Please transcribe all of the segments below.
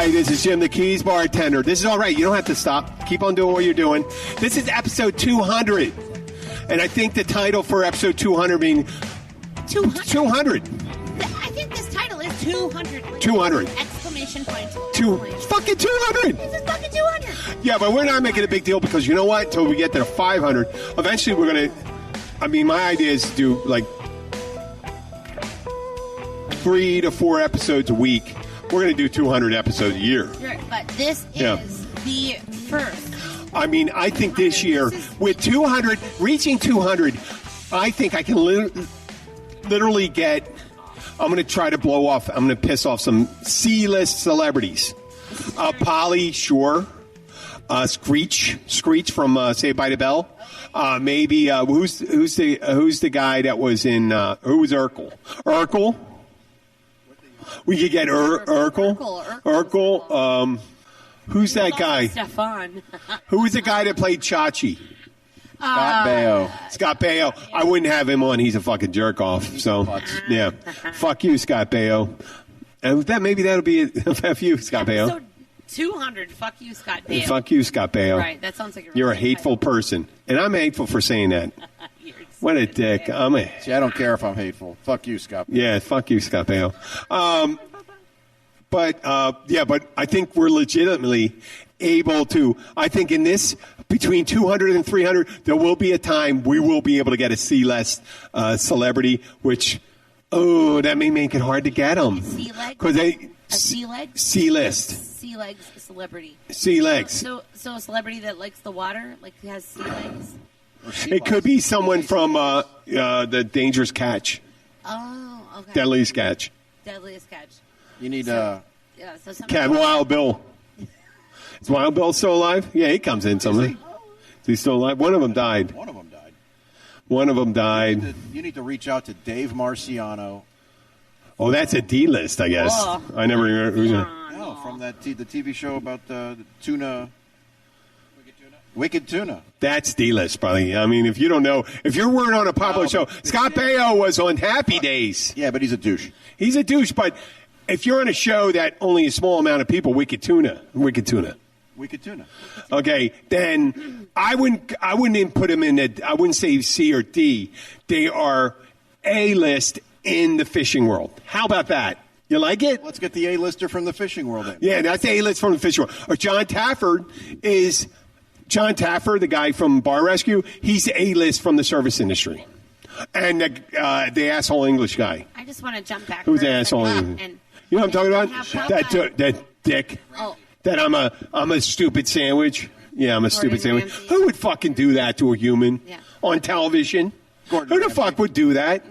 Hi, this is Jim, the Keys bartender. This is all right. You don't have to stop. Keep on doing what you're doing. This is episode 200. And I think the title for episode 200 means 200. I think this title is 200. 200. Exclamation point. Fucking 200. This is fucking 200. Yeah, but we're not making a big deal because you know what? Until we get to 500, eventually we're going to... I mean, my idea is to do like 3 to 4 episodes a week. We're going to do 200 episodes a year. Sure, but this is the first. I mean, I think this year, with 200, reaching 200, I think I can literally get, I'm going to try to blow off, I'm going to piss off some C-list celebrities. Polly Shore, Screech from Saved by the Bell. Maybe, who's the guy that was in, who was Urkel? Urkel? We could get Urkel. Who's that guy? Stefan. Who was the guy that played Chachi? Scott Baio. Scott Baio. I wouldn't have him on. He's a fucking jerk off. So, yeah. Fuck you, Scott Baio. And maybe that'll be a few, Scott Baio. So 200. Fuck you, Scott Baio. Fuck you, Scott Baio. Right. That sounds like You're a hateful person. And I'm hateful for saying that. What a dick. See, I don't care if I'm hateful. Fuck you, Scott Baio. Yeah, fuck you, Scott Baio. But I think we're legitimately able to, I think in this, between 200 and 300, there will be a time we will be able to get a C-list celebrity, which, that may make it hard to get them. C-leg? A C-leg? C-list. C-legs celebrity. C-legs. So a celebrity that likes the water, like has C-legs? It could be someone from the Dangerous Catch. Oh, okay. Deadliest Catch. Deadliest Catch. You need Wild Bill. Is Wild Bill still alive? Yeah, he comes in something. Is he still alive? One of them died. You need to reach out to Dave Marciano. Oh, that's a D-list, I guess. Oh. I never remember. Who's that? No, from the TV show about the tuna. Wicked Tuna. That's D-list, probably. I mean, if you don't know, if you're weren't on a popular show, Scott Baio was on Happy Days. Yeah, but he's a douche. He's a douche, but if you're on a show that only a small amount of people, Wicked Tuna. Okay, then I wouldn't put him in I wouldn't say C or D. They are A-list in the fishing world. How about that? You like it? Let's get the A-lister from the fishing world in. Yeah, that's the A-list from the fishing world. Or John Taffer, the guy from Bar Rescue, he's A-list from the service industry. And the asshole English guy. I just want to jump back. Who's the asshole English? You know what I'm talking about? That dick. Oh. That I'm a stupid sandwich. Yeah, I'm a stupid sandwich. Ramsay. Who would fucking do that to a human on television? Gordon Who the Ramsay. fuck would do that?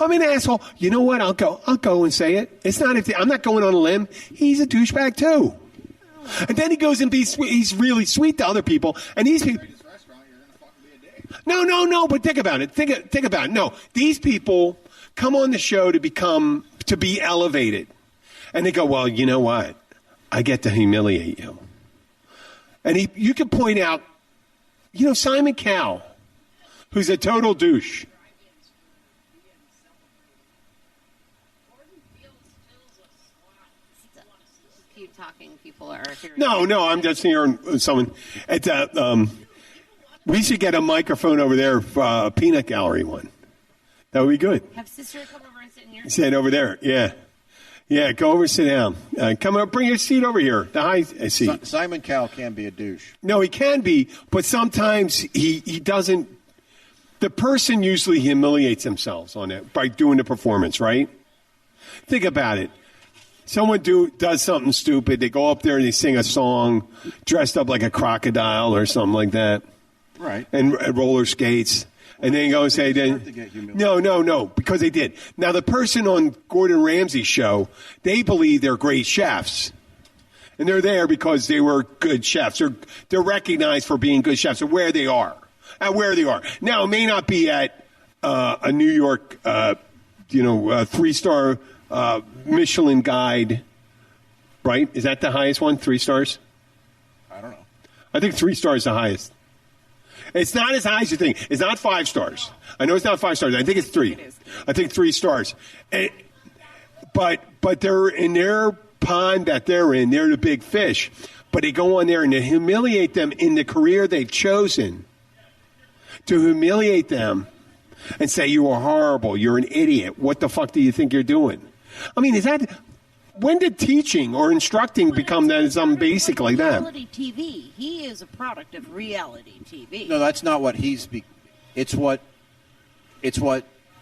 I'm an asshole. You know what? I'll go and say it. It's not. I'm not going on a limb. He's a douchebag too. And then he goes and he's really sweet to other people. And these people. No. But think about it. Think about it. No, these people come on the show to be elevated, and they go, well, you know what? I get to humiliate you. And you can point out, Simon Cowell, who's a total douche. Keep talking. People are hearing. No, I'm just hearing someone. We should get a microphone over there for a peanut gallery one. That would be good. Have sister come over and sit in here. Sit over there. Yeah. Go over, sit down. Come up, bring your seat over here. The high seat. Simon Cowell can be a douche. No, he can be, but sometimes he doesn't. The person usually humiliates themselves on it by doing the performance, right? Think about it. Someone does something stupid. They go up there and they sing a song dressed up like a crocodile or something like that. Right. And roller skates. And then you go and say, no, because they did. Now, the person on Gordon Ramsay's show, they believe they're great chefs. And they're there because they were good chefs. They're recognized for being good chefs, or where they are. Now, it may not be at a New York, 3-star Michelin guide, right? Is that the highest one, 3 stars? I don't know. I think 3 stars is the highest. It's not as high as you think. It's not 5 stars. I know it's not 5 stars. I think it's 3. It is. I think 3 stars. But they're in their pond that they're in, they're the big fish. But they go on there and they humiliate them in the career they've chosen. To humiliate them and say, you are horrible, you're an idiot. What the fuck do you think you're doing? I mean, is that... When did teaching or instructing become that something basic like that? Reality TV. He is a product of reality TV. No, that's not what he's. It's what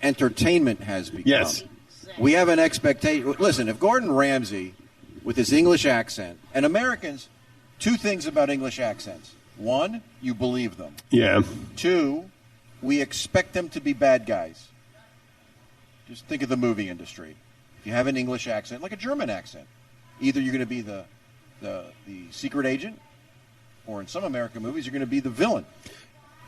entertainment has become. Yes. We have an expectation. Listen, if Gordon Ramsay, with his English accent, and Americans, two things about English accents. One, you believe them. Yeah. Two, we expect them to be bad guys. Just think of the movie industry. If you have an English accent, like a German accent, either you're going to be the secret agent, or in some American movies, you're going to be the villain.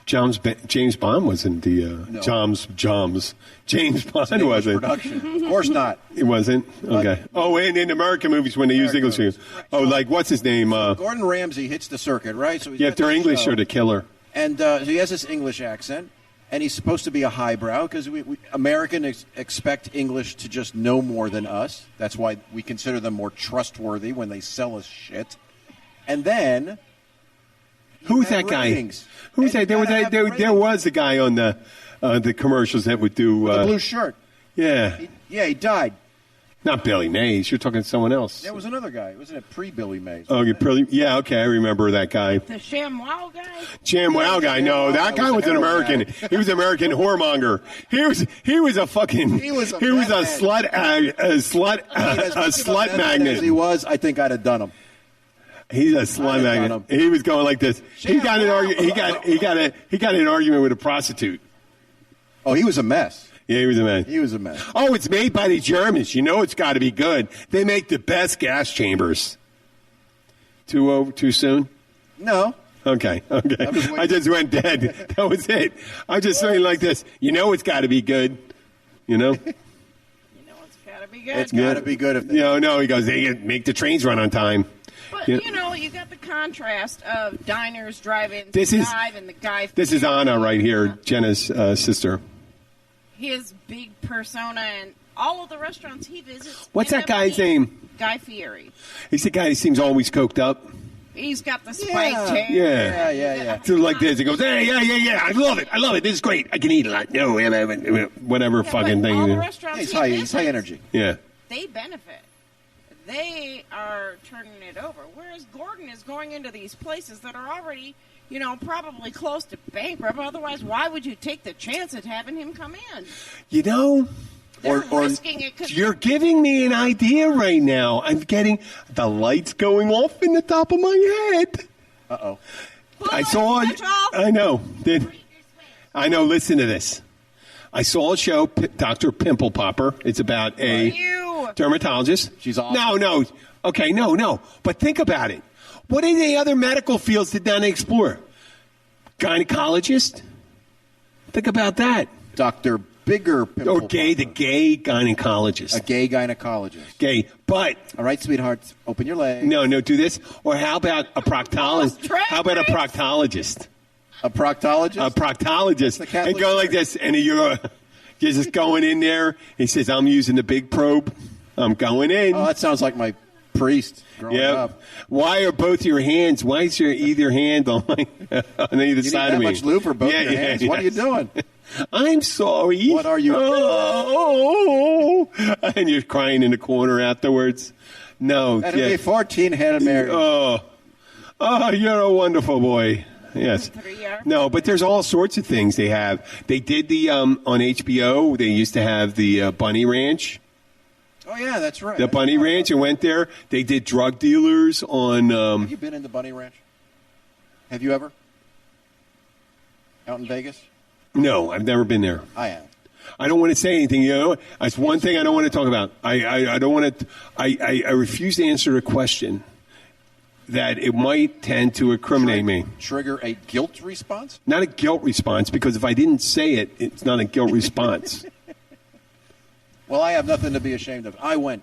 James Bond wasn't the No. James Bond English wasn't. production. Of course not. It wasn't. Okay. And in American movies when they use English, movies. like what's his name? Gordon Ramsay hits the circuit, right? So he's Yeah, got if they're this English, show, they're the killer. and so he has this English accent, and he's supposed to be a highbrow because we Americans expect English to just know more than us. That's why we consider them more trustworthy when they sell us shit. And then Who's that guy? ratings. Who's And that? There you was gotta have there ratings. was a guy on the commercials that would do. The blue shirt. Yeah, He died. not Billy Mays. You're talking to someone else. There was another guy. Wasn't it pre-Billy Mays? Oh, you probably, yeah. Okay, I remember that guy. The ShamWow guy? JamWow guy. No, that guy was an American. He was an American whoremonger. He was a fucking. He was a slut. A slut As magnet. he was, I think I'd have done him. He's a slut I'd have magnet. done him. He was going like this. He got an JamWow. he got an argument with a prostitute. Oh, he was a mess. Yeah, he was a man. He was a mess. Oh, it's made by the Germans. You know it's got to be good. They make the best gas chambers. Too soon? No. Okay. waiting. I just went dead. That was it. I'm just saying like this. You know it's got to be good. You know? You know it's got to be good. It's got to be good if they... No. He goes, they make the trains run on time. But, Yeah. you know, you got the contrast of diners, drive-ins, This is- drive, and the guy... This is Anna right here, Jenna's sister. His big persona and all of the restaurants he visits... What's end that up guy's being name? Guy Fieri. He's the guy who seems always coked up. He's got the spiked hair. Yeah. So like this. He goes, hey, yeah. I love it. This is great. I can eat a lot. No, whatever Yeah, fucking but thing. all the Yeah. restaurants He's he high visits, energy. They benefit. They are turning it over. Whereas Gordon is going into these places that are already, you know, probably close to bankrupt. Otherwise, why would you take the chance at having him come in? You know, They're risking it 'cause you're giving me an idea right now. I'm getting the lights going off in the top of my head. Uh-oh. I saw it. I know. I know. Listen to this. I saw a show, Dr. Pimple Popper. It's about a Ew. dermatologist. She's awesome. No. Okay, no. But think about it. What are the other medical fields that Donna explore? Gynecologist? Think about that. Dr. Bigger Pimple Or gay, the Popper. gay gynecologist. A gay gynecologist. Gay. But All right, sweethearts, open your legs. no, do this. Or how about a proctologist? Drag How about a race? proctologist? A proctologist? A proctologist. The Catholic And go like Church. this, and you're just going in there. He says, I'm using the big probe. I'm going in. Oh, that sounds like my priest growing Yep. up. Why are both your hands? Why is your either hand on either You need side that of me? much lube for both your hands? What are you doing? I'm sorry. What are you- Oh, and you're crying in the corner afterwards. No. That'd be 14 Hail Marys. Oh, you're a wonderful boy. Yes. 3 are. No, but there's all sorts of things they have. They did the on HBO. They used to have the Bunny Ranch. Oh, yeah, that's right. The Bunny Ranch. I went there. They did drug dealers on. Have you been in the Bunny Ranch? Have you ever? Out in Vegas? No, I've never been there. I have. I don't want to say anything. You know, that's one thing I don't want to talk about. I don't want to. I refuse to answer a question that it might tend to incriminate me. Trigger a guilt response? Not a guilt response, because if I didn't say it, it's not a guilt response. Well, I have nothing to be ashamed of. I went,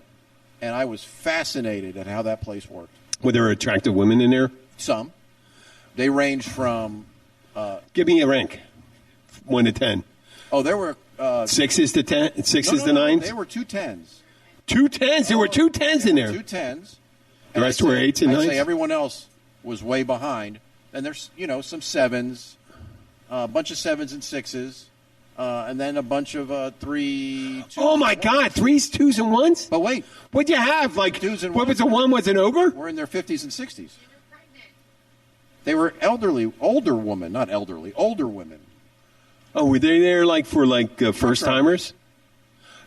and I was fascinated at how that place worked. Were there attractive women in there? Some. They range from... Give me a rank, 1 to 10. there were... 6 is to 10. 6 is to no, 9. They were 2 10s. 2 tens. There were 2 tens in there. 2 tens. The rest were 8s and 9s. I'd say everyone else was way behind. And there's, some 7s, a bunch of 7s and 6s, and then a bunch of 3, 2. Oh, my God. 3s, 2s, and 1s? But wait. What'd you have? Like, 2s and what 1s. was a 1 was an ogre? We're in their 50s and 60s. They were older women, not elderly, older women. Oh, were they there for first timers?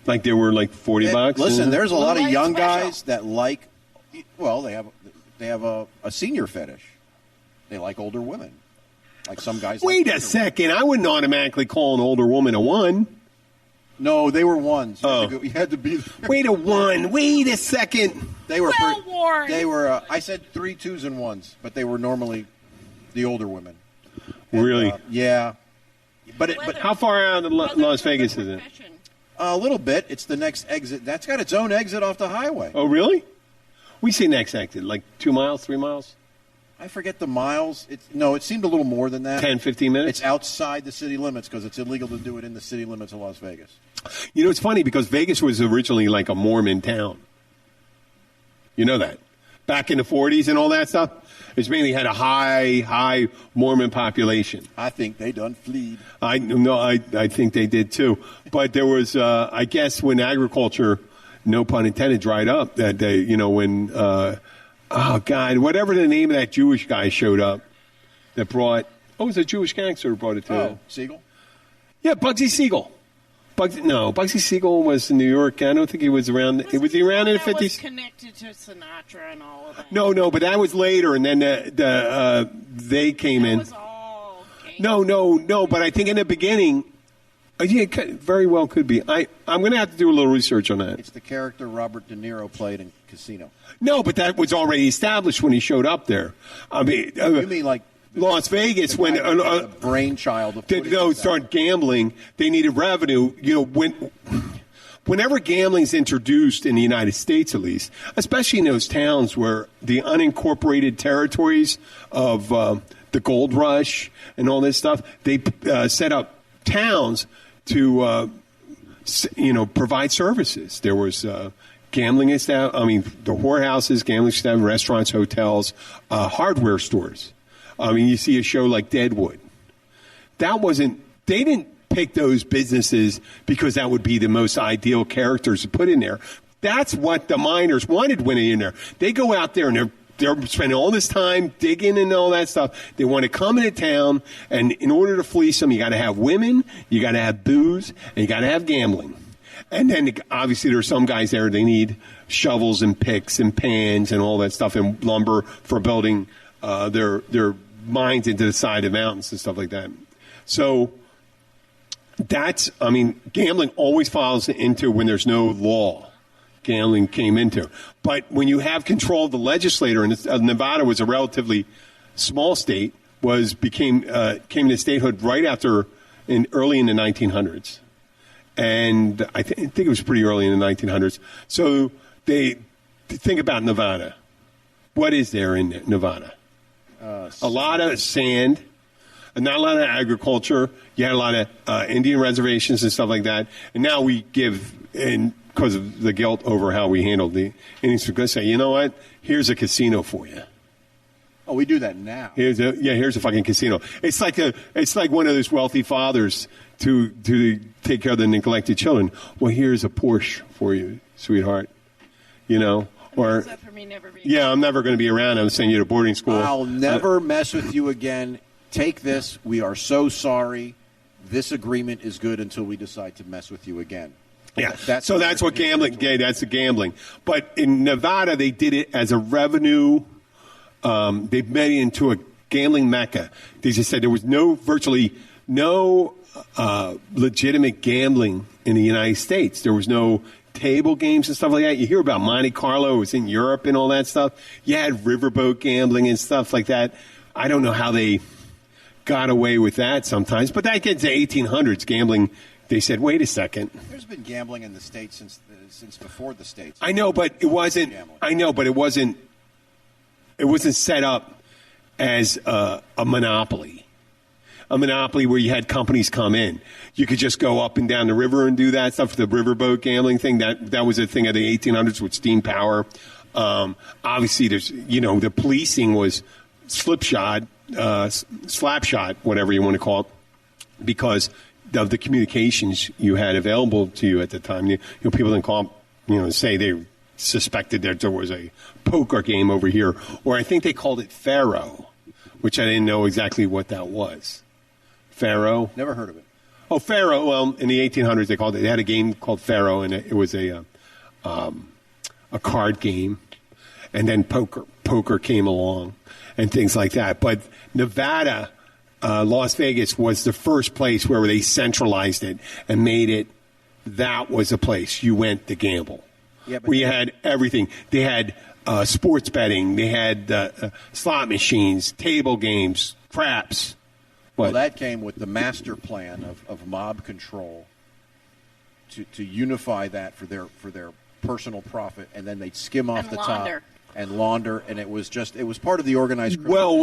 Like they were like $40? Listen, there's a lot of young special. guys that like. Well, they have a senior fetish. They like older women. Like some guys. Wait like a second! I wouldn't automatically call an older woman a 1. No, they were 1s. Oh. You had to be. Wait a 1. Wait a second. They were. Warren. They were. I said 3 2s and 1s, but they were normally the older women. And, Really? Yeah. But How far out of Las Vegas is it? a little bit. It's the next exit. That's got its own exit off the highway. Oh, really? We say next exit, like 2 miles, 3 miles? I forget the miles. It seemed a little more than that. 10, 15 minutes? It's outside the city limits because it's illegal to do it in the city limits of Las Vegas. You know, it's funny because Vegas was originally like a Mormon town. You know that? Back in the 40s and all that stuff. It's mainly had a high Mormon population. I think they done fleed. I think they did too. But there was, I guess, when agriculture, no pun intended, dried up that day. When oh God, whatever the name of that Jewish guy showed up that brought. Oh, it was a Jewish gangster who brought it to. Oh, Siegel. Yeah, Bugsy Siegel. Bugsy Siegel was in New York. I don't think he was around. Was he around in the 50s? Was connected to Sinatra and all of that. No, but that was later, and then they came in. Was all No, but I think in the beginning, yeah, it very well could be. I'm going to have to do a little research on that. It's the character Robert De Niro played in Casino. No, but that was already established when he showed up there. I mean, you mean like Las Vegas when the brainchild of they start gambling, they needed revenue. Whenever gambling's introduced in the United States, at least, especially in those towns where the unincorporated territories of the gold rush and all this stuff, they set up towns to provide services. There was gambling establishments, the whorehouses, gambling establishments, restaurants, hotels, hardware stores. I mean, you see a show like Deadwood. They didn't pick those businesses because that would be the most ideal characters to put in there. That's what the miners wanted when they're in there. They go out there and they're spending all this time digging and all that stuff. They want to come into town, and in order to fleece them, you got to have women, you got to have booze, and you got to have gambling. And then obviously there are some guys there, they need shovels and picks and pans and all that stuff and lumber for building their mines into the side of mountains and stuff like that. So gambling always falls into when there's no law. Gambling came into. But when you have control of the legislator, and Nevada was a relatively small state, came to statehood right after early in the 1900s. And I think it was pretty early in the 1900s. So they think about Nevada. What is there in Nevada? A lot of sand, not a lot of agriculture. You had a lot of Indian reservations and stuff like that. And now we give, because of the guilt over how we handled the Indians, we're going to say, you know what? Here's a casino for you. Oh, we do that now. Here's a fucking casino. It's like one of those wealthy fathers to take care of the neglected children. Well, here's a Porsche for you, sweetheart. Or for me never being yeah, I'm never going to be around. I'm sending you to boarding school. I'll never mess with you again. Take this. We are so sorry. This agreement is good until we decide to mess with you again. Yeah, that's what gambling. Yeah, that's the gambling. But in Nevada, they did it as a revenue. They made it into a gambling mecca. They just said there was virtually no legitimate gambling in the United States. There was no table games and stuff like that. You hear about Monte Carlo. It was in Europe and all that stuff. You had riverboat gambling and stuff like that. I don't know how they got away with that sometimes. But that gets to 1800s gambling. They said, wait a second. There's been gambling in the States since before the States. I know, but it wasn't. I know, but it wasn't. It wasn't set up as a monopoly. a monopoly where you had companies come in. You could just go up and down the river and do that stuff. The riverboat gambling thing, that was a thing of the 1800s with steam power. Obviously, there's, the policing was slapshod, whatever you want to call it, because of the communications you had available to you at the time. People didn't call, say they suspected that there was a poker game over here, or I think they called it Faro, which I didn't know exactly what that was. Faro? Never heard of it. Oh, Faro. Well, in the 1800s, they had a game called Faro, and it was a card game, and then poker came along, and things like that. But Nevada, Las Vegas was the first place where they centralized it and made it. That was a place you went to gamble. Yeah, but we had everything. They had sports betting. They had slot machines, table games, craps. Well, that came with the master plan of mob control to unify that for their personal profit, and then they'd skim off the top and launder, and it was part of the organized criminal.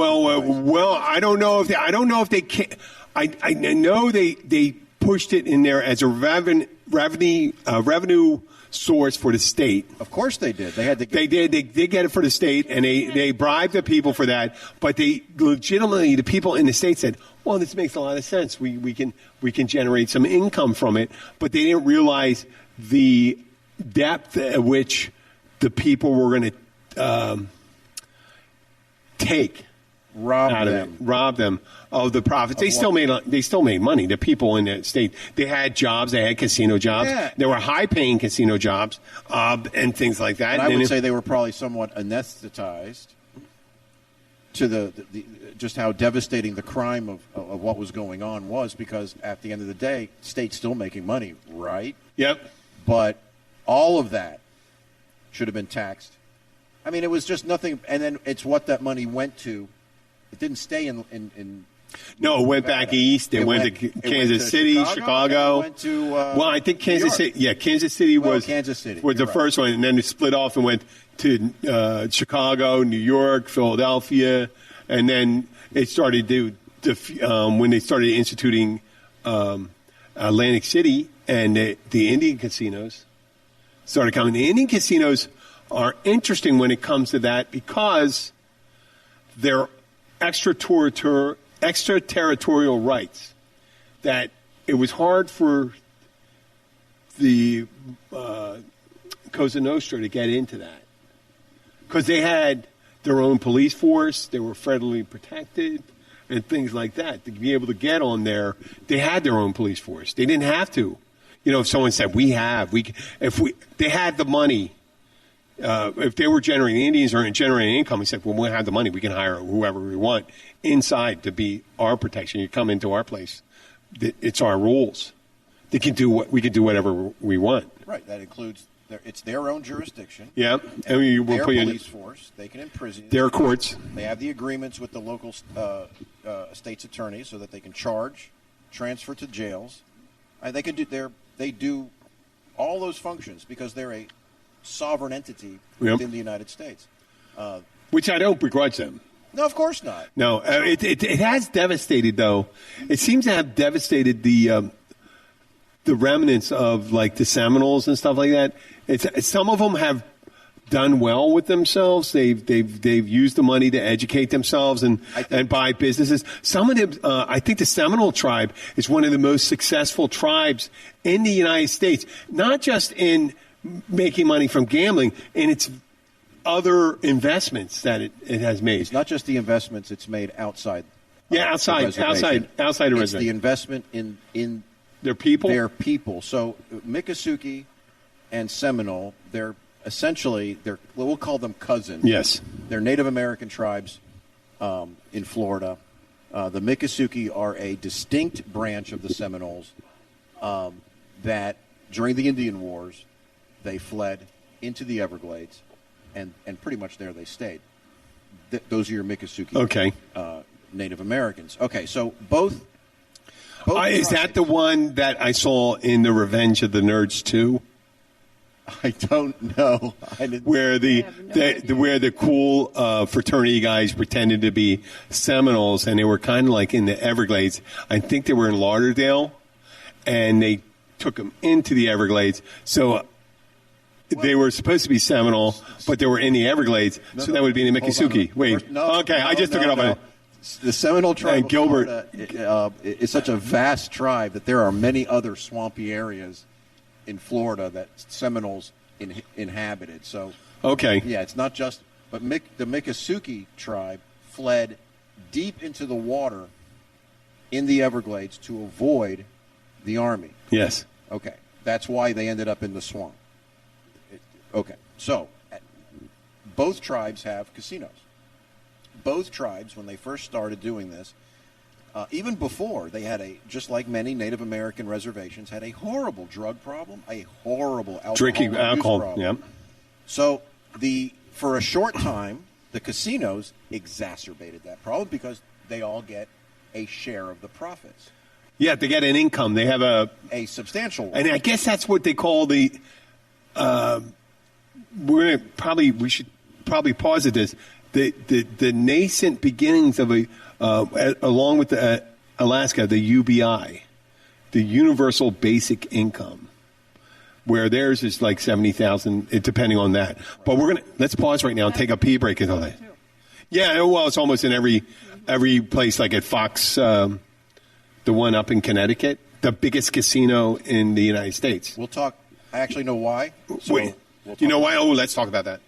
Well, I don't know if they can. I know they pushed it in there as a revenue source for the state. Of course they did. They did get it for the state, and they bribed the people for that. But they legitimately, the people in the state said, "Well, this makes a lot of sense. We can generate some income from it." But they didn't realize the depth at which the people were going to rob them of the profits. They still made money. The people in the state, they had jobs. They had casino jobs. Yeah. There were high-paying casino jobs and things like that. And I would say they were probably somewhat anesthetized to the just how devastating the crime of what was going on was, because at the end of the day, state's still making money, right? Yep. But all of that should have been taxed. I mean, it was just nothing, and then it's what that money went to. It didn't stay in No, it went back east. It went to Kansas City, Chicago. It went to I think Kansas City. Yeah, Kansas City was the first one, and then it split off and went to Chicago, New York, Philadelphia, and then it started when they started instituting Atlantic City and the Indian casinos started coming. The Indian casinos are interesting when it comes to that because they're extraterritorial rights that it was hard for the Cosa Nostra to get into that because they had their own police force, they were federally protected and things like that. To be able to get on there, they had their own police force. They didn't have to. If someone said they had the money. If they were generating, the Indians are generating income, we said, well, we have the money. We can hire whoever we want inside to be our protection. You come into our place. It's our rules. We can do whatever we want. Right. That includes it's their own jurisdiction. Yeah. And we'll their put police force. They can imprison. Their courts. They have the agreements with the local state's attorneys so that they can charge, transfer to jails. They do all those functions because they're a sovereign entity within the United States. Which I don't begrudge them. No, of course not. No, it has devastated, though. It seems to have devastated the remnants of, like, the Seminoles and stuff like that. Some of them have done well with themselves. They've used the money to educate themselves and buy businesses. Some of them, I think the Seminole tribe is one of the most successful tribes in the United States, not just in making money from gambling, and its other investments that it has made. It's not just the investments it's made outside. Outside the reservation. It's the investment in their people. So Miccosukee and Seminole, they're essentially we'll call them cousins. Yes, they're Native American tribes in Florida. The Miccosukee are a distinct branch of the Seminoles that during the Indian Wars. They fled into the Everglades, and pretty much there they stayed. Those are your Miccosukee Native Americans. Okay, so both is that the one that I saw in the Revenge of the Nerds 2? I don't know. Where the where the cool fraternity guys pretended to be Seminoles, and they were kind of like in the Everglades. I think they were in Lauderdale, and they took them into the Everglades. So they were supposed to be Seminole, but they were in the Everglades. So that would be in the Miccosukee. Wait, I just took it off. The Seminole tribe of Gilbert is such a vast tribe that there are many other swampy areas in Florida that Seminoles inhabited. So, yeah, it's not just. But the Miccosukee tribe fled deep into the water in the Everglades to avoid the army. Yes. Okay, that's why they ended up in the swamp. Okay, so both tribes have casinos. Both tribes, when they first started doing this, even before, they had just like many Native American reservations, had a horrible drug problem, a horrible drinking alcohol problem. Yeah. So for a short time, the casinos exacerbated that problem because they all get a share of the profits. Yeah, they get an income. They have a substantial one. And I guess that's what they call the. We should probably pause at this. The nascent beginnings of along with Alaska, the UBI, the Universal Basic Income, where theirs is like 70,000, depending on that. But let's pause right now and take a pee break and all that. Yeah, well, it's almost in every place, like at Fox, the one up in Connecticut, the biggest casino in the United States. We'll talk. I actually know why. So Wait, you know why? Oh, let's talk about that.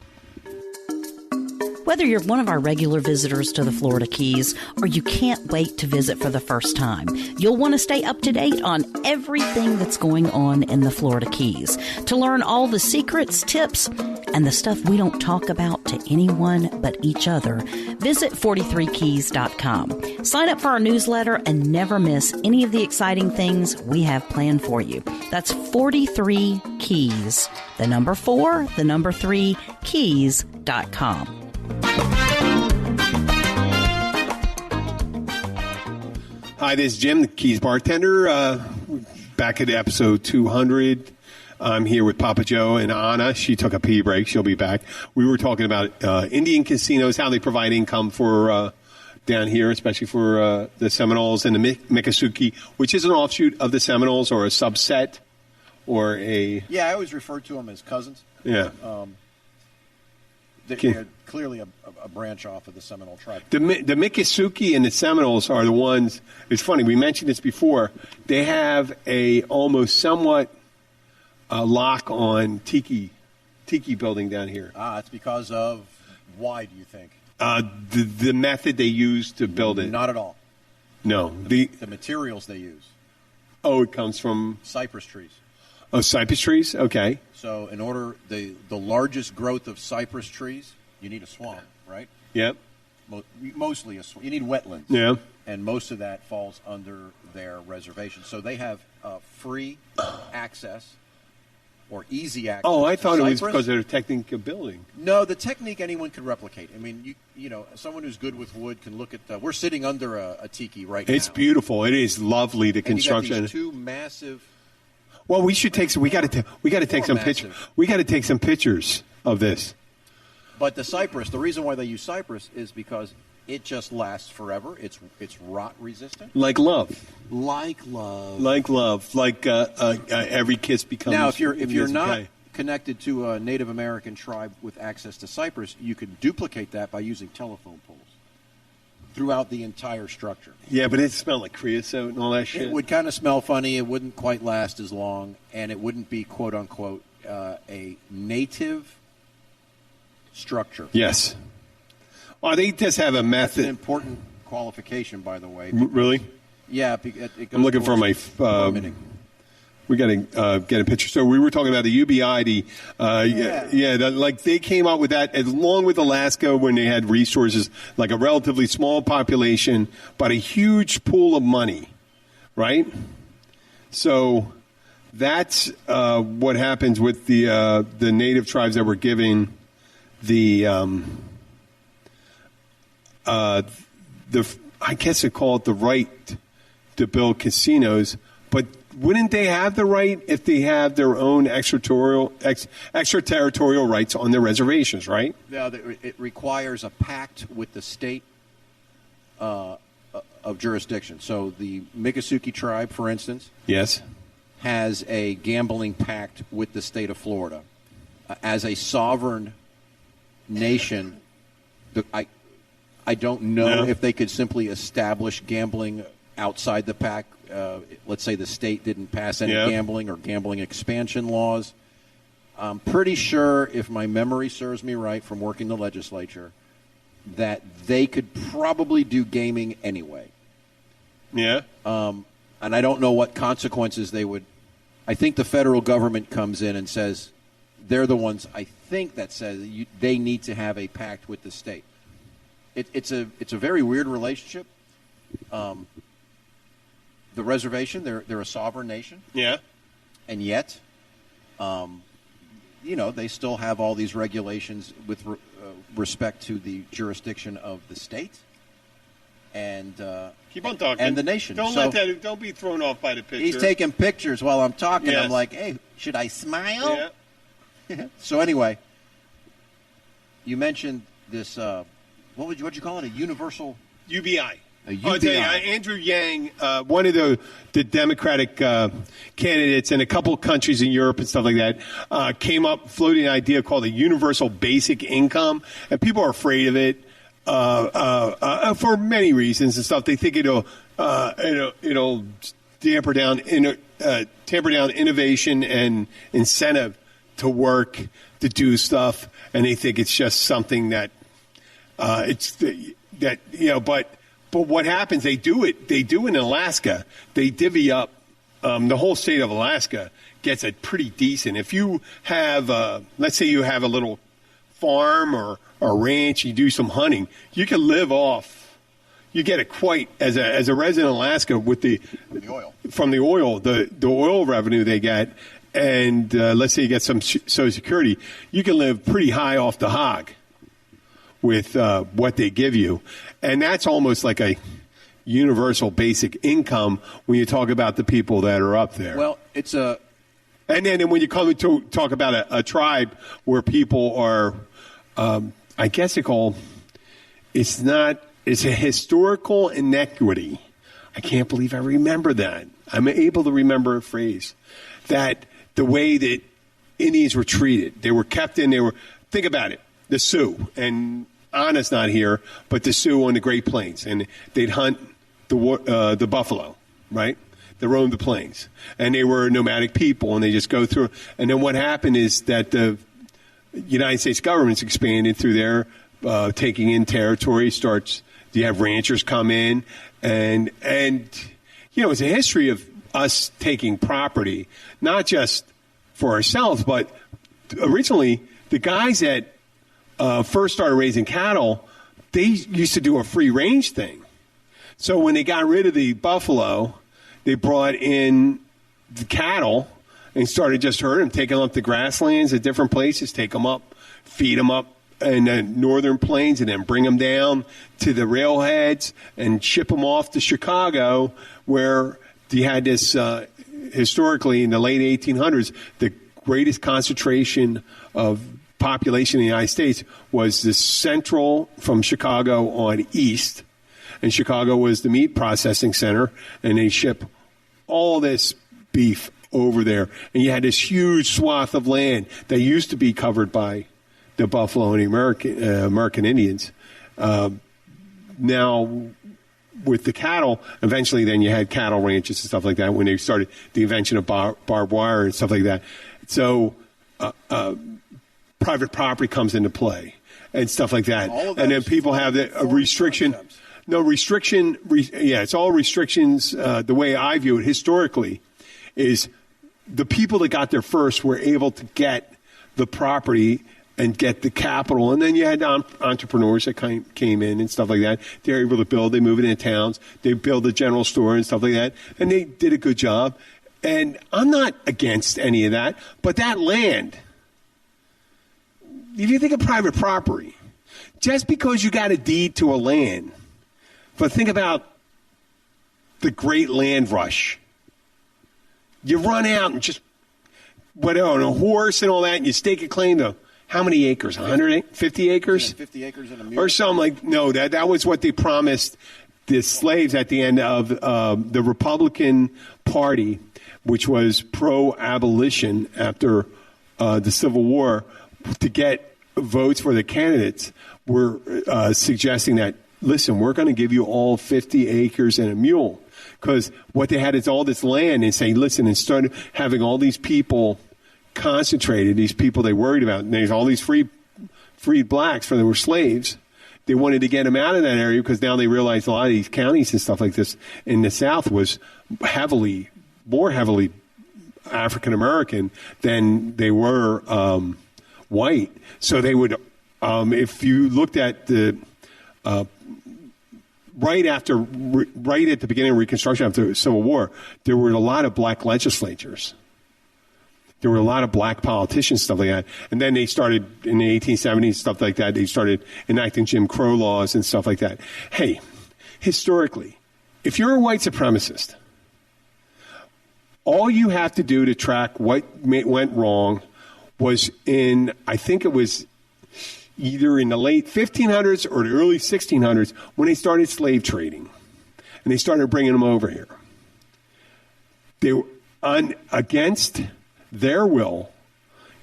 Whether you're one of our regular visitors to the Florida Keys or you can't wait to visit for the first time, you'll want to stay up to date on everything that's going on in the Florida Keys. To learn all the secrets, tips, and the stuff we don't talk about to anyone but each other, visit 43keys.com. Sign up for our newsletter and never miss any of the exciting things we have planned for you. That's 43 Keys. The number 4, the number 3, keys.com. Hi, this is Jim, the Keys bartender. Back at episode 200. I'm here with Papa Joe and Anna. She took a pee break. She'll be back. We were talking about Indian casinos, how they provide income for down here, especially for the Seminoles and the Miccosukee, which is an offshoot of the Seminoles or a subset or a... Yeah, I always refer to them as cousins. Yeah. They're clearly a branch off of the Seminole tribe. The Miccosukee and the Seminoles are the ones. It's funny. We mentioned this before. They have a almost somewhat lock on tiki building down here. It's because of why? Do you think? The method they use to build it. Not at all. No. The materials they use. Oh, it comes from cypress trees. Oh, cypress trees. Okay. So, in order the largest growth of cypress trees, you need a swamp, right? Yep. Mostly a swamp. You need wetlands. Yeah. And most of that falls under their reservation. So they have free access or easy access. Oh, I thought it was cypress. because of their technique of building. No, the technique anyone could replicate. I mean, you know, someone who's good with wood can look at. We're sitting under a tiki right now. It's beautiful. It is lovely. The construction. And you got these two massive. Well, we should take some. We got to take some pictures. We got to take some pictures of this. But the cypress, the reason why they use cypress is because it just lasts forever. It's rot resistant. Like love. Like love. Like love. Like every kiss becomes. Now, if you're not connected to a Native American tribe with access to cypress, you could duplicate that by using telephone poles throughout the entire structure. Yeah, but it smelled like creosote and all that shit. It would kind of smell funny. It wouldn't quite last as long, and it wouldn't be, quote unquote, a native structure. Yes. Well, they just have a method. That's an important qualification, by the way. Really? Yeah. It goes I'm looking for my. We got to get a picture. So we were talking about the UBI. Like they came out with that along with Alaska when they had resources, like a relatively small population, but a huge pool of money, right? So that's what happens with the native tribes that were giving the I guess they call it the right to build casinos, but wouldn't they have the right if they have their own extraterritorial rights on their reservations, right? Now, it requires a pact with the state of jurisdiction. So the Miccosukee tribe, for instance, Yes. has a gambling pact with the state of Florida. As a sovereign nation, I don't know if they could simply establish gambling outside the pact. Let's say the state didn't pass any gambling or gambling expansion laws. I'm pretty sure, if my memory serves me right from working the legislature, that they could probably do gaming anyway. Yeah. And I don't know what consequences they would. I think the federal government comes in and says they're the ones, I think, that says they need to have a pact with the state. It's a very weird relationship. The reservation, they're a sovereign nation. Yeah. And yet, they still have all these regulations with respect to the jurisdiction of the state and keep on talking. And the nation. Don't be thrown off by the picture. He's taking pictures while I'm talking. Yes. I'm like, hey, should I smile? Yeah. So anyway, you mentioned this. What'd you call it? A universal UBI. A UBI. I'll tell you, Andrew Yang, one of the Democratic candidates in a couple of countries in Europe and stuff like that, came up floating an idea called a universal basic income, and people are afraid of it for many reasons and stuff. They think it'll tamper down innovation and incentive to work to do stuff, and they think it's just something that But what happens? They do it. They do in Alaska. They divvy up. The whole state of Alaska gets it pretty decent. If you have, let's say you have a little farm or a ranch, you do some hunting, you can live off. You get it quite as a resident of Alaska with the oil. From the oil, the oil revenue they get, and let's say you get some Social Security, you can live pretty high off the hog with what they give you. And that's almost like a universal basic income when you talk about the people that are up there. Well, it's a... And then when you come to talk about a tribe where people are, I guess they call, it's a historical inequity. I can't believe I remember that. I'm able to remember a phrase. That the way that Indians were treated, they were kept in, think about it, the Sioux, and Anna's not here, but the Sioux on the Great Plains, and they'd hunt the buffalo, right? They roamed the plains, and they were nomadic people, and they just go through. And then what happened is that the United States government's expanded through there, taking in territory. You have ranchers come in, and it's a history of us taking property, not just for ourselves, but originally the guys that first started raising cattle, they used to do a free range thing. So when they got rid of the buffalo, they brought in the cattle and started just herding them, taking them up the grasslands at different places, take them up, feed them up in the northern plains, and then bring them down to the railheads and ship them off to Chicago, where you had this, historically in the late 1800s, the greatest concentration of population in the United States was the central from Chicago on east, and Chicago was the meat processing center, and they ship all this beef over there, and you had this huge swath of land that used to be covered by the Buffalo and the American Indians. Now, with the cattle, eventually then you had cattle ranches and stuff like that when they started the invention of barbed wire and stuff like that. So private property comes into play and stuff like that. And then people have a restriction. Concepts. No restriction. It's all restrictions. The way I view it historically is the people that got there first were able to get the property and get the capital. And then you had entrepreneurs that came in and stuff like that. They were able to build. They move it into towns. They build a general store and stuff like that. And they did a good job. And I'm not against any of that. But that land, if you think of private property, just because you got a deed to a land, but think about the great land rush You run out and just on a horse and all that, and you stake a claim to how many acres? 150 acres? Yeah, 50 acres and a mule. Or something like, no, that was what they promised the slaves at the end of the Republican Party, which was pro-abolition after the Civil War, to get votes for the candidates, were suggesting that, listen, we're going to give you all 50 acres and a mule. Because what they had is all this land and say, listen, and started having all these people concentrated, these people they worried about. And there's all these freed blacks, for they were slaves. They wanted to get them out of that area because now they realized a lot of these counties and stuff like this in the South was more heavily African-American than they were white. So they would, if you looked at the right at the beginning of Reconstruction after the Civil War, there were a lot of black legislatures. There were a lot of black politicians, stuff like that. And then they started, in the 1870s, stuff like that, they started enacting Jim Crow laws and stuff like that. Hey, historically, if you're a white supremacist, all you have to do to track what went wrong was I think it was either in the late 1500s or the early 1600s when they started slave trading. And they started bringing them over here. They were against their will.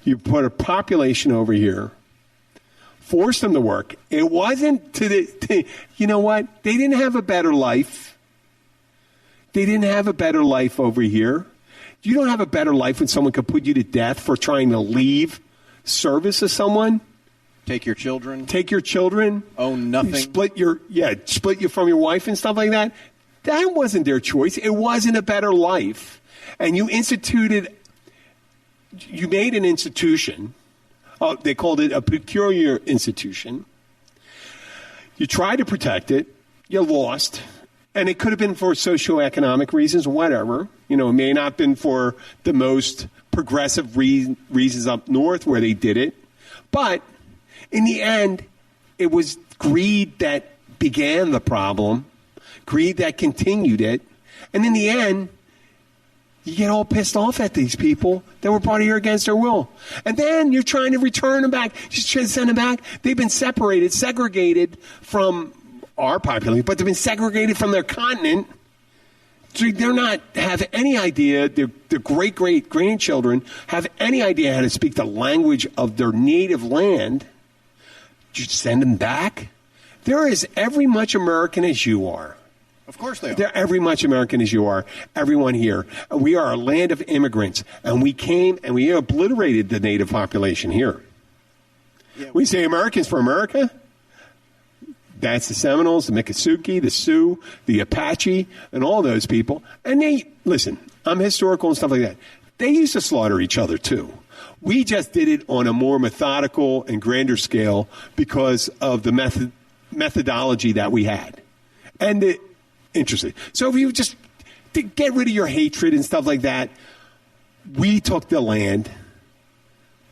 You put a population over here, forced them to work. It wasn't you know what? They didn't have a better life. They didn't have a better life over here. You don't have a better life when someone could put you to death for trying to leave service of someone. Take your children. Own nothing. Split you from your wife and stuff like that. That wasn't their choice. It wasn't a better life. And you made an institution. They called it a peculiar institution. You tried to protect it. You lost. And it could have been for socioeconomic reasons, whatever. It may not have been for the most progressive reasons up north where they did it. But in the end, it was greed that began the problem, greed that continued it. And in the end, you get all pissed off at these people that were brought here against their will. And then you're trying to return them back. Just trying to send them back. They've been segregated from our population, but they've been segregated from their continent. So they're not have any idea, their great-great-grandchildren have any idea how to speak the language of their native land. You send them back? They're as every much American as you are. Of course they are. They're every much American as you are. Everyone here. We are a land of immigrants, and we came and we obliterated the native population here. Yeah. We say Americans for America. That's the Seminoles, the Miccosukee, the Sioux, the Apache, and all those people. And listen, I'm historical and stuff like that. They used to slaughter each other too. We just did it on a more methodical and grander scale because of the methodology that we had. And interesting. So if you just get rid of your hatred and stuff like that, we took the land.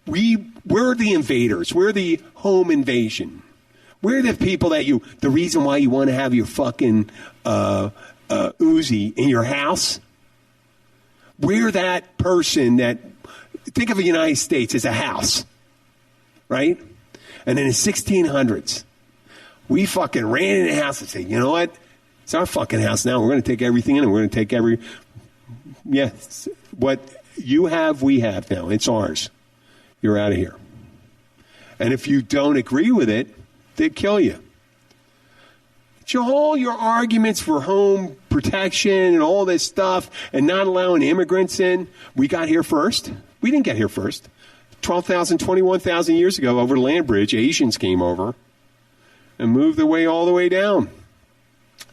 We're the invaders. We're the home invasion. We're the people the reason why you want to have your fucking Uzi in your house. We're that person that, think of the United States as a house, right? And in the 1600s, we fucking ran in the house and said, you know what? It's our fucking house now. We're going to take everything in and we're going to take what you have, we have now. It's ours. You're out of here. And if you don't agree with it, they kill you. All your arguments for home protection and all this stuff and not allowing immigrants in, we got here first. We didn't get here first. 12,000, 21,000 years ago over the land bridge, Asians came over and moved their way all the way down.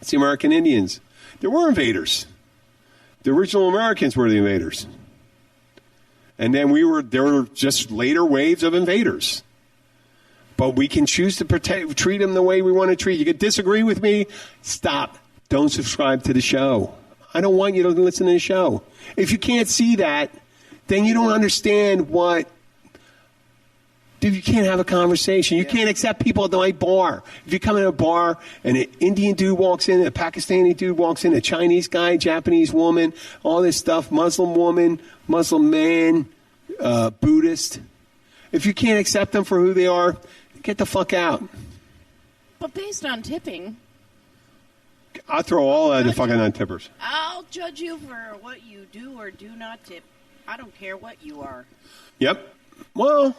It's the American Indians. There were invaders. The original Americans were the invaders. And then there were just later waves of invaders. But we can choose to treat them the way we want to treat. You can disagree with me. Stop. Don't subscribe to the show. I don't want you to listen to the show. If you can't see that, then you don't understand what Dude, you can't have a conversation. You can't accept people at the night bar. If you come in a bar and an Indian dude walks in, a Pakistani dude walks in, a Chinese guy, Japanese woman, all this stuff, Muslim woman, Muslim man, Buddhist. If you can't accept them for who they are, get the fuck out. But based on tipping, I'll throw all of the fucking non-tippers. I'll judge you for what you do or do not tip. I don't care what you are. Yep. Well,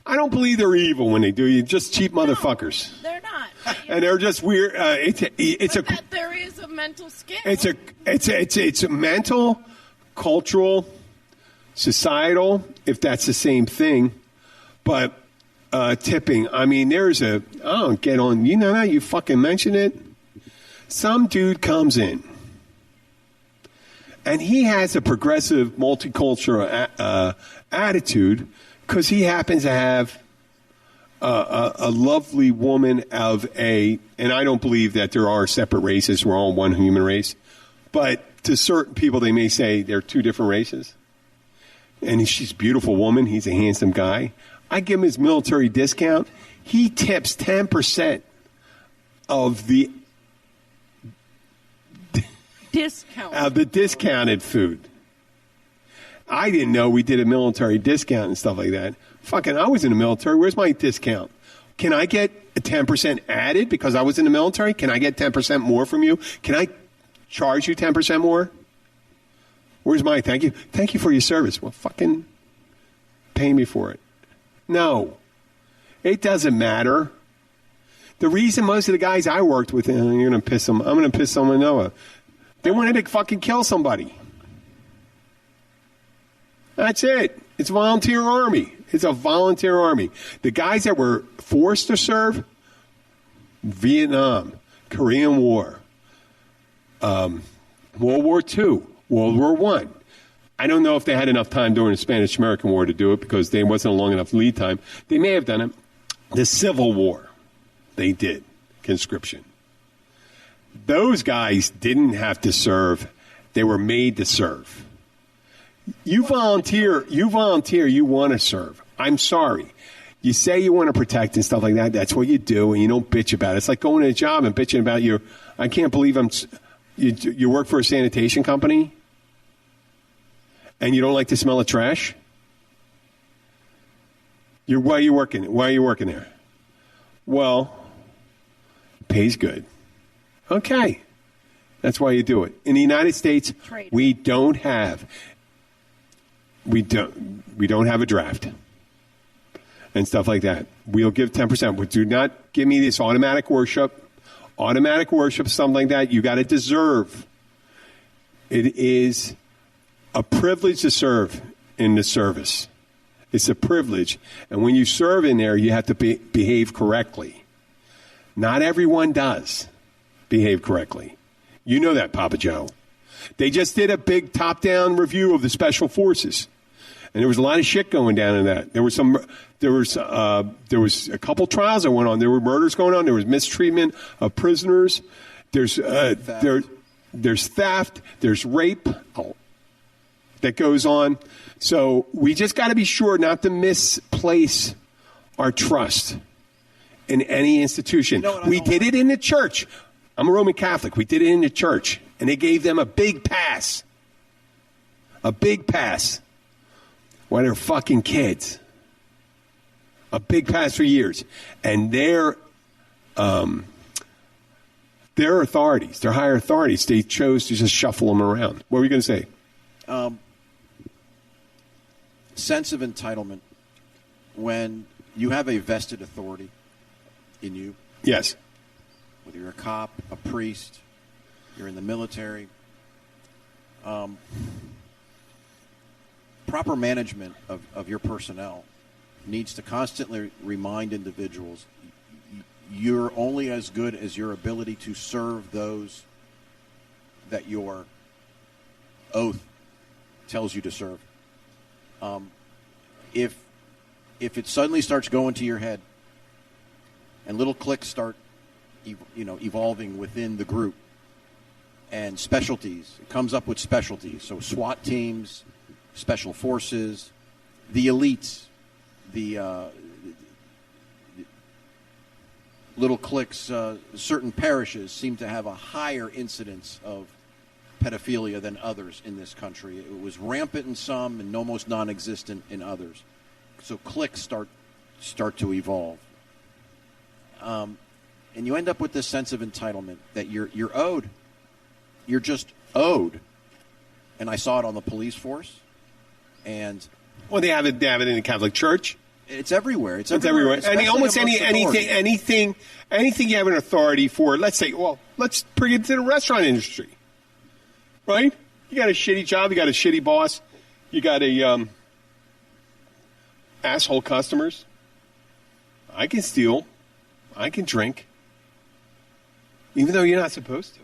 I don't believe they're evil when they do. You're just cheap motherfuckers. No, they're not. And they're just weird. There is a mental skill. It's a mental, cultural, societal, if that's the same thing. But tipping, I mean, I don't get on. You know how you fucking mention it? Some dude comes in, and he has a progressive, multicultural attitude because he happens to have a lovely woman and I don't believe that there are separate races. We're all one human race. But to certain people, they may say they're two different races. And she's a beautiful woman. He's a handsome guy. I give him his military discount. He tips 10% of the discount. The discounted food. I didn't know we did a military discount and stuff like that. Fucking, I was in the military. Where's my discount? Can I get a 10% added because I was in the military? Can I get 10% more from you? Can I charge you 10% more? Where's my thank you? Thank you for your service. Well, fucking pay me for it. No. It doesn't matter. The reason most of the guys I worked with, and you're going to piss them, I'm going to piss someone Noah. They wanted to fucking kill somebody. That's it. It's a volunteer army. It's a volunteer army. The guys that were forced to serve, Vietnam, Korean War, World War II, World War I. I don't know if they had enough time during the Spanish-American War to do it because there wasn't a long enough lead time. They may have done it. The Civil War, they did, conscription. Those guys didn't have to serve. They were made to serve. You volunteer, you want to serve. I'm sorry. You say you want to protect and stuff like that. That's what you do, and you don't bitch about it. It's like going to a job and bitching about I can't believe you work for a sanitation company and you don't like the smell of trash? Why are you working there? Well, pays good. Okay. That's why you do it. In the United States, we don't have a draft and stuff like that. We'll give 10%. But do not give me this automatic worship, something like that. You got to deserve. It is a privilege to serve in the service. It's a privilege. And when you serve in there, you have to behave correctly. Not everyone does behave correctly. You know that, Papa Joe. They just did a big top-down review of the Special Forces. And there was a lot of shit going down in that. There was a couple trials that went on. There were murders going on. There was mistreatment of prisoners. There's theft. There's rape that goes on. So we just got to be sure not to misplace our trust in any institution. We did it in the church. I'm a Roman Catholic. We did it in the church. And they gave them a big pass. A big pass. While they're fucking kids. A big pass for years. And their authorities, their higher authorities, they chose to just shuffle them around. What were you going to say? Sense of entitlement. When you have a vested authority in you. Yes. Whether you're a cop, a priest, you're in the military. Proper management of your personnel needs to constantly remind individuals you're only as good as your ability to serve those that your oath tells you to serve. If it suddenly starts going to your head and little cliques start evolving within the group and specialties, it comes up with specialties. So SWAT teams, special forces, the elites, the little cliques, certain parishes seem to have a higher incidence of pedophilia than others in this country. It was rampant in some and almost non-existent in others. So cliques start to evolve. And you end up with this sense of entitlement that you're owed. You're just owed. And I saw it on the police force. And well, they have it in the Catholic Church. It's everywhere. It's everywhere. Anything you have an authority for. Let's say, let's bring it to the restaurant industry, right? You got a shitty job. You got a shitty boss. You got a asshole customers. I can steal. I can drink, even though you're not supposed to.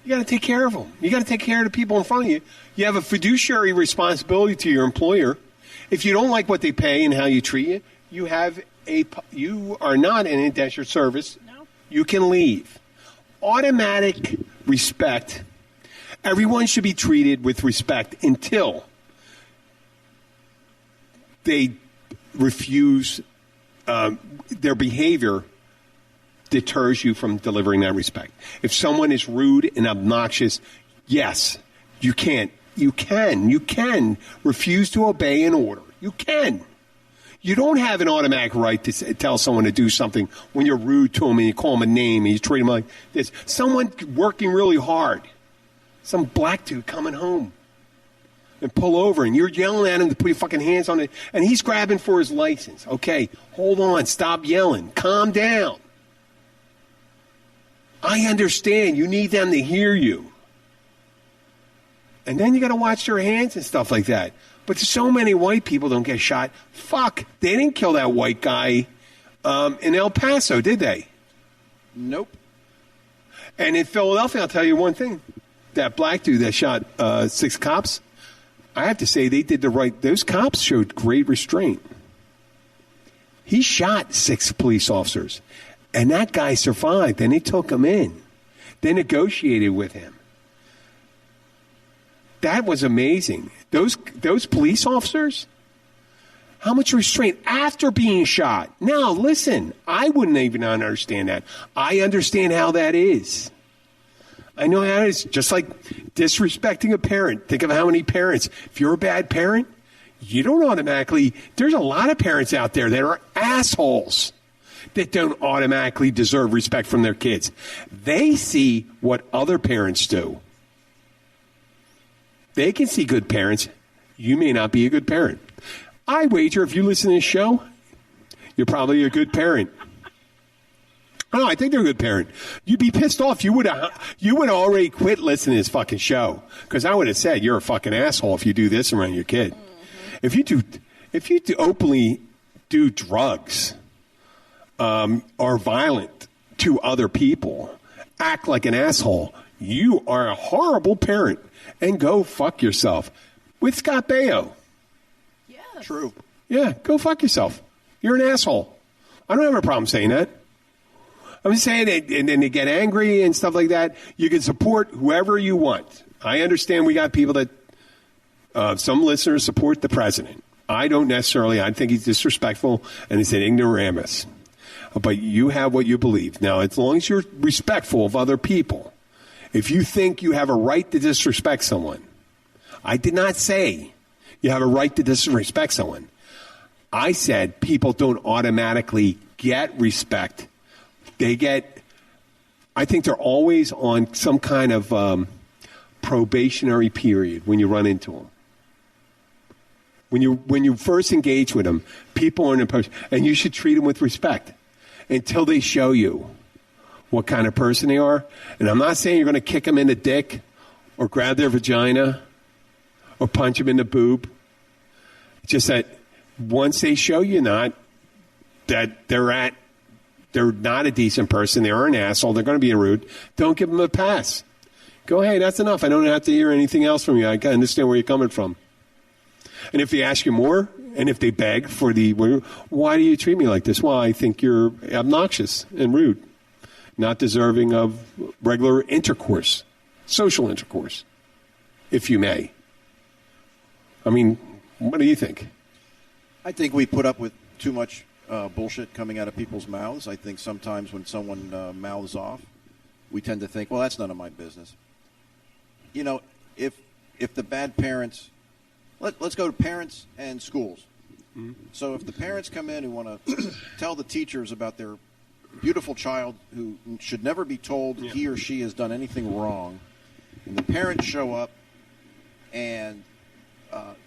You got to take care of them. You got to take care of the people in front of you. You have a fiduciary responsibility to your employer. If you don't like what they pay and how you treat you, you are not an indentured service. No. You can leave. Automatic respect. Everyone should be treated with respect until they refuse. Their behavior deters you from delivering that respect. If someone is rude and obnoxious, yes, you can refuse to obey an order. You can. You don't have an automatic right to tell someone to do something when you're rude to them and you call them a name and you treat them like this. Someone working really hard, some black dude coming home and pull over and you're yelling at him to put your fucking hands on it and he's grabbing for his license. Okay, hold on, stop yelling, calm down. I understand you need them to hear you. And then you got to watch their hands and stuff like that. But so many white people don't get shot. Fuck, they didn't kill that white guy in El Paso, did they? Nope. And in Philadelphia, I'll tell you one thing. That black dude that shot 6 cops, I have to say they did the right. Those cops showed great restraint. He shot 6 police officers, and that guy survived, and they took him in. They negotiated with him. That was amazing. Those police officers, how much restraint after being shot. Now, listen, I wouldn't even understand that. I understand how that is. I know how it is. Just like disrespecting a parent. Think of how many parents. If you're a bad parent, you don't automatically. There's a lot of parents out there that are assholes that don't automatically deserve respect from their kids. They see what other parents do. They can see good parents. You may not be a good parent. I wager if you listen to this show, you're probably a good parent. Oh, I think they're a good parent. You'd be pissed off. You would already quit listening to this fucking show because I would have said you're a fucking asshole if you do this around your kid. Mm-hmm. If you openly do drugs, are violent to other people, act like an asshole, you are a horrible parent. And go fuck yourself. With Scott Baio. Yes. True. Yeah, go fuck yourself. You're an asshole. I don't have a problem saying that. I'm just saying it, and then they get angry and stuff like that. You can support whoever you want. I understand we got people that, some listeners support the president. I don't necessarily. I think he's disrespectful and he's an ignoramus. But you have what you believe. Now, as long as you're respectful of other people, if you think you have a right to disrespect someone, I did not say you have a right to disrespect someone. I said people don't automatically get respect. I think they're always on some kind of probationary period when you run into them. When you first engage with them, people are in a post, and you should treat them with respect until they show you what kind of person they are. And I'm not saying you're going to kick them in the dick or grab their vagina or punch them in the boob. It's just that once they show you that they're not a decent person, they're an asshole, they're going to be rude, don't give them a pass. Go, hey, that's enough. I don't have to hear anything else from you. I can understand where you're coming from. And if they ask you more, and if they beg for why do you treat me like this? Well, I think you're obnoxious and rude. Not deserving of regular intercourse, social intercourse, if you may. I mean, what do you think? I think we put up with too much bullshit coming out of people's mouths. I think sometimes when someone mouths off, we tend to think, well, that's none of my business. You know, if the bad parents, let's go to parents and schools. Mm-hmm. So if the parents come in who want to tell the teachers about their beautiful child who should never be told he or she has done anything wrong, and the parents show up and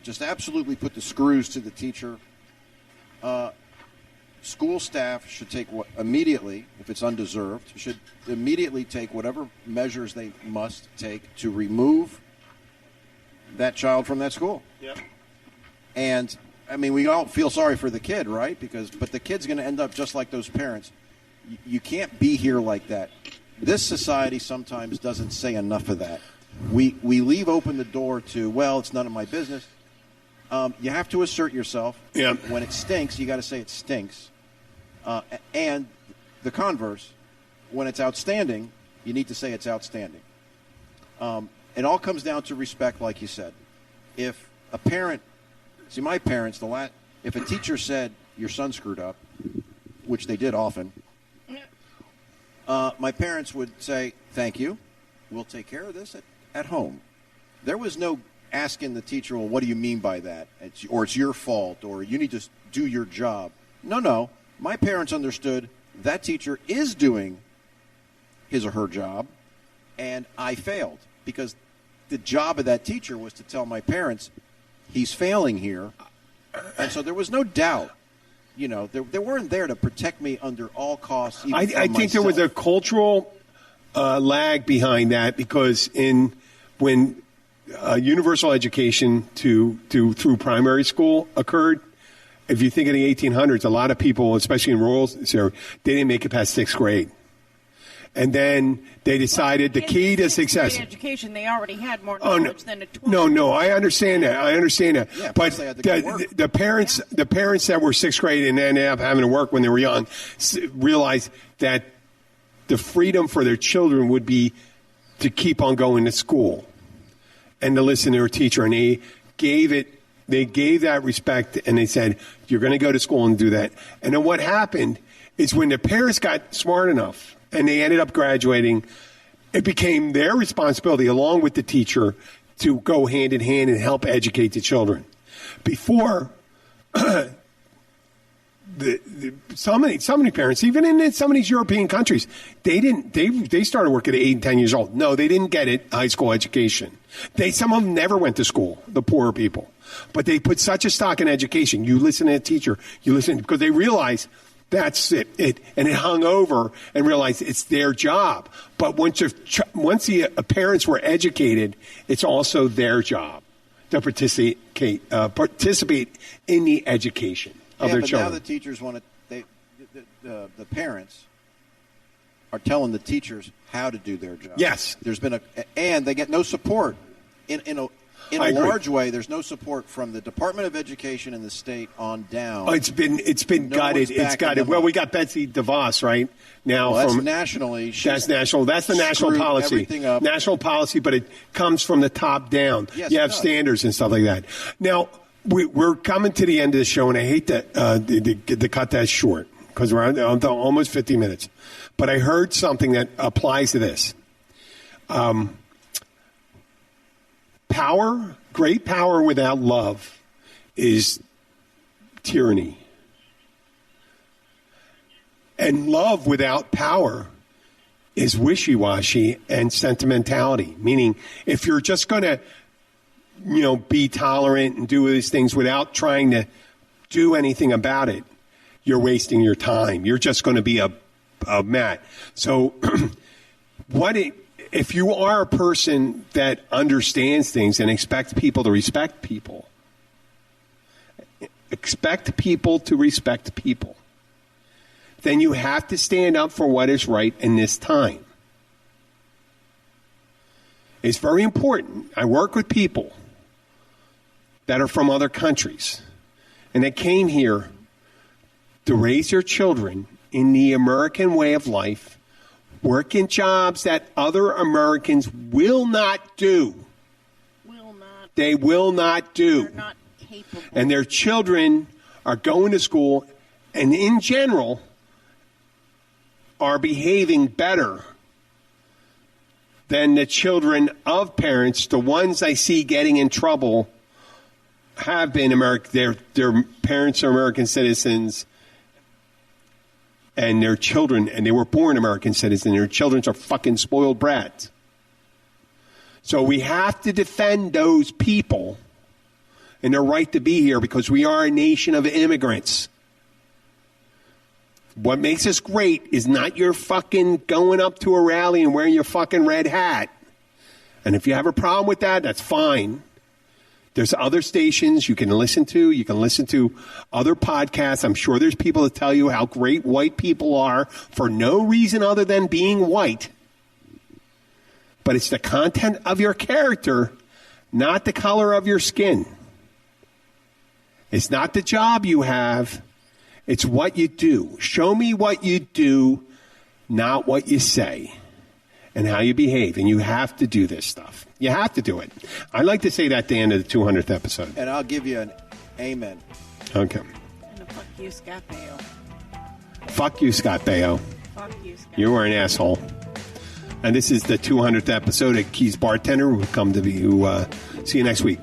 just absolutely put the screws to the teacher, school staff should take immediately, if it's undeserved, should immediately take whatever measures they must take to remove that child from that school. Yep. And I mean, we all feel sorry for the kid, right? But the kid's going to end up just like those parents. You can't be here like that. This society sometimes doesn't say enough of that. We leave open the door to, well, it's none of my business. You have to assert yourself. Yeah. When it stinks, you got to say it stinks. And the converse, when it's outstanding, you need to say it's outstanding. It all comes down to respect, like you said. If a parent, see, my parents, if a teacher said your son screwed up, which they did often, my parents would say, thank you, we'll take care of this at home. There was no asking the teacher, well, what do you mean by that? Or it's your fault, or you need to do your job. No. My parents understood that teacher is doing his or her job, and I failed. Because the job of that teacher was to tell my parents, he's failing here. And so there was no doubt. You know, they weren't there to protect me under all costs. Even I think there was a cultural lag behind that, because when universal education through primary school occurred, if you think of the 1800s, a lot of people, especially in rural areas, they didn't make it past 6th grade. And then they decided the key to success. Education, they already had more knowledge than a 12. No, I understand that. Yeah, but the parents that were 6th grade and ended up having to work when they were young realized that the freedom for their children would be to keep on going to school and to listen to their teacher. And they gave that respect, and they said, you're going to go to school and do that. And then what happened is when the parents got smart enough and they ended up graduating, it became their responsibility, along with the teacher, to go hand in hand and help educate the children. Before, so many parents, even in some of these European countries, they started work at 8 and 10 years old. No, they didn't get it, high school education. Some of them never went to school, the poorer people. But they put such a stock in education. You listen to a teacher, because they realize that's it. And it hung over and realized it's their job. But once the parents were educated, it's also their job to participate in the education of their children. Now the teachers want to. The parents are telling the teachers how to do their job. Yes, there's been and they get no support in a large way. There's no support from the Department of Education and the state on down. Oh, it's been gutted. It's gutted. Well, we got Betsy DeVos right now. That's nationally. That's national. That's the national policy. National policy, but it comes from the top down. Yes, you have standards and stuff like that. Now we're coming to the end of the show, and I hate to cut that short because we're on almost 50 minutes. But I heard something that applies to this. Great power without love is tyranny. And love without power is wishy-washy and sentimentality. Meaning, if you're just going to, be tolerant and do these things without trying to do anything about it, you're wasting your time. You're just going to be a mat. So, if you are a person that understands things and expects people to respect people, then you have to stand up for what is right in this time. It's very important. I work with people that are from other countries, and they came here to raise their children in the American way of life, work in jobs that other Americans will not do. They will not do. They're not capable. And their children are going to school and in general, are behaving better than the children of parents. The ones I see getting in trouble have been American. Their parents are American citizens, and their children, and they were born American citizens. Their children are fucking spoiled brats. So we have to defend those people and their right to be here because we are a nation of immigrants. What makes us great is not your fucking going up to a rally and wearing your fucking red hat. And if you have a problem with that, that's fine. There's other stations you can listen to. You can listen to other podcasts. I'm sure there's people that tell you how great white people are for no reason other than being white. But it's the content of your character, not the color of your skin. It's not the job you have. It's what you do. Show me what you do, not what you say, and how you behave. And you have to do this stuff. You have to do it. I'd like to say that at the end of the 200th episode. And I'll give you an amen. Okay. And a fuck you, Scott Baio. Fuck you, Scott Baio. Fuck you, Scott. You are an asshole. And this is the 200th episode of Keys Bartender. We'll come to you. See you next week.